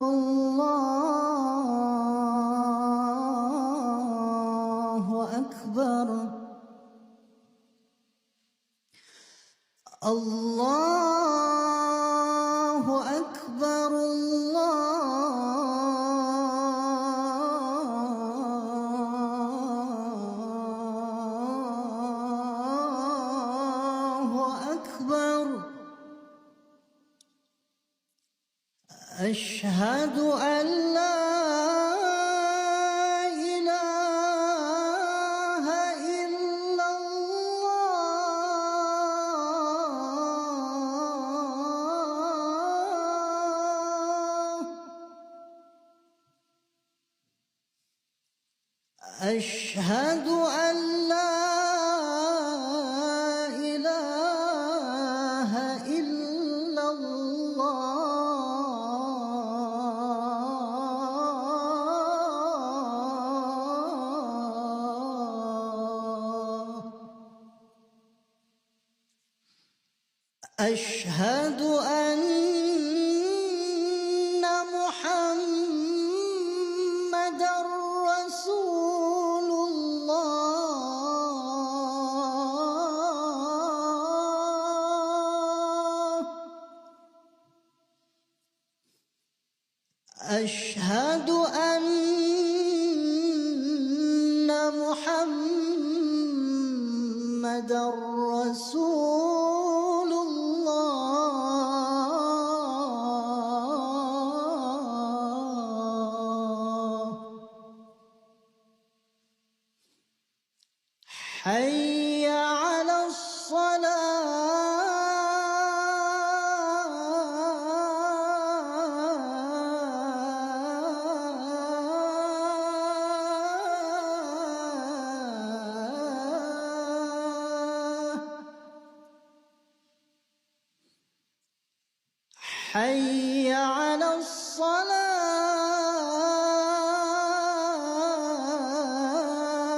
الله أكبر. الله أكبر. الله أكبر. أشهد أن لا إله إلا الله. أشهد أن لا إله إلا الله. أشهد أن محمدًا رسول الله. أشهد أن محمدًا رسول الله. حي على الصلاة. حي على الصلاة.